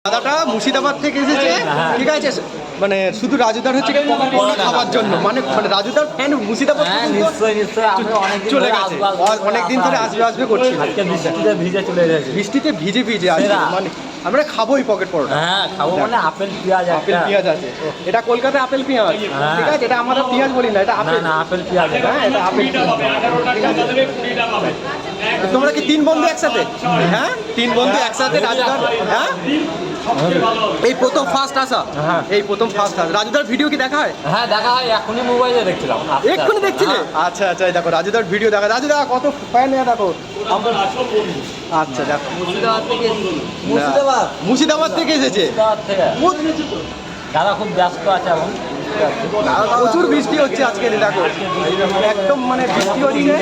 দাদাটা মুর্শিদাবাদ থেকে এসেছে, ঠিক আছে, মানে শুধু রাজুদার হচ্ছে খাওয়ার জন্য, মানে রাজুদার ফ্যান মুর্শিদাবাদ চলে গেছে, অনেকদিন ধরে আসবে করছি, বৃষ্টিতে ভিজে আসছে, মানে আমরা খাবোই পকেট পরোটা। হ্যাঁ খাবো, মানে আপেল পেঁয়াজ আছে, এটা কলকাতায় আপেল পেঁয়াজ, ঠিক আছে, এটা আমরা পেঁয়াজ বলি না, এটা আপেল পেঁয়াজ, হ্যাঁ এটা আপেল। তোমরা কি তিন বন্ধু একসাথে? হ্যাঁ তিন বন্ধু একসাথে রাজুদার, হ্যাঁ এই প্রথম ফার্স্ট আসা, এই প্রথম ফার্স্ট আসা। রাজুদার ভিডিও কি দেখা হয়? হ্যাঁ দেখা হয়, এখনই মোবাইলে দেখছিলাম। এক্ষুনি দেখছিলে? আচ্ছা আচ্ছা, দেখো রাজুদার ভিডিও দেখা, রাজুদা কত ফ্যান, দেখো। আচ্ছা দেখো, মুর্শিদাবাদ থেকে এসেছে, দাদা খুব ব্যস্ত আছে এখন, প্রচুর বৃষ্টি হচ্ছে আজকে, দেখো একদম মানে বৃষ্টি হচ্ছে,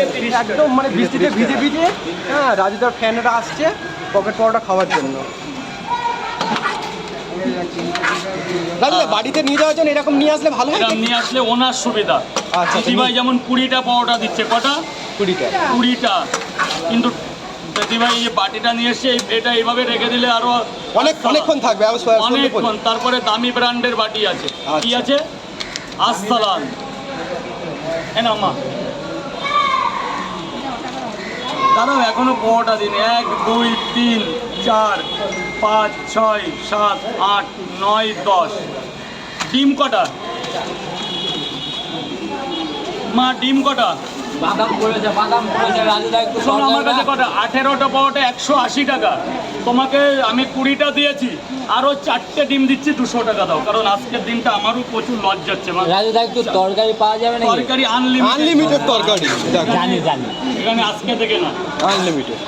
একদম মানে বৃষ্টিতে ভিজে, হ্যাঁ রাজুদার ফ্যানরা আসছে পকেট পরোটা খাওয়ার জন্য। দাদা বাড়িতে নিয়ে যাওয়ার জন্য এরকম নিয়ে আসলে ভালো হয়, নিয়ে আসলে ওনার সুবিধা। আচ্ছা দিদিভাই যেমন 20টা পরোটা দিচ্ছে, কটা? 20টা, কিন্তু দিদিভাই এই বাটিটা নিয়ে এসে এটা এইভাবে রেখে দিলে আরো অনেকক্ষণ থাকবে, অনেকক্ষণ। তারপরে দামি ব্র্যান্ডের বাটি আছে, কি আছে? আসসালান, মা দাদা এখনো পরোটা দিন, 1 2 3 4 5 6 7 8 9 10। ডিম কটা মা? ডিম কটা? বাদাম পড়েছে রাজুদা একটু শোনো, আমার কাছে কটা? 18টা পরোটা 180 টাকা, তোমাকে আমি 20টা দিয়েছি, আরো 4টে ডিম দিচ্ছি, 200 টাকা দাও, কারণ আজকের দিনটা আমারও প্রচুর লজ যাচ্ছে। রাজুদা একটু তরকারি পাওয়া যাবে না? তরকারি আনলিমিটেড তরকারি, জানি এখানে আজকে থেকে না, আনলিমিটেড।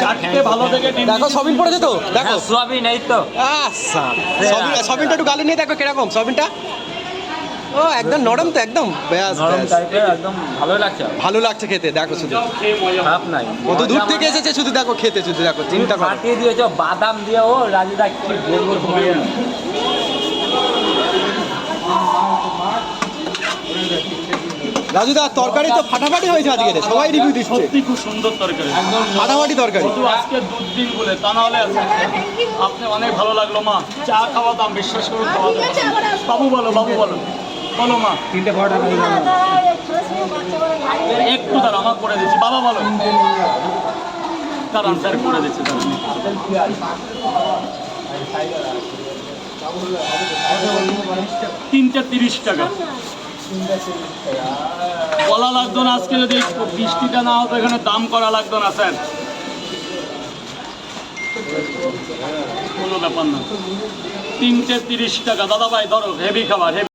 4টে ভালো থেকে ডিম। দেখো সবিন পড়েছে তো, দেখো সোয়াবিন এই তো, সবিনটা একটু গালে নিয়ে দেখো কিরকম সবিনটা। ও একদম নরম তো, একদম নরম টাইপের, একদম ভালো লাগছে খেতে, দেখো শুধু খারাপ নাই। কত দূর থেকে এসেছে, শুধু দেখো খেতে, শুধু দেখো, চিন্তা করো। ফাটিয়ে দিয়েছো বাদাম দিয়ে, ও রাজুদা কি বলবো তোমাকে। রাজুদা তরকারি তো ফাটাফাটি হয়েছে আজকে, সবাই রিভিউ দিচ্ছে, সত্যি খুব সুন্দর তরকারি, ফাটাফাটি তরকারি। শুধু আজকে দুধ দিন বলে তা, না হলে আপনি অনেক ভালো লাগলো মা, চা খাওয়া দাম, বিশ্বাস করুন খাওয়া দাম। বাবু বলো বলো মা, 3টে পরোটা একটু দাঁড়া, আমার করে দিচ্ছি, বাবা বলো, তার আনসার করে দিচ্ছে, 3টে 30 টাকা। বলা লাগতো না আজকে, যদি বৃষ্টিটা না হতো এখানে দাম করা লাগতো না স্যার, কোনো ব্যাপার না। 3টে 30 টাকা। দাদা ভাই ধরো, হেভি খাবার,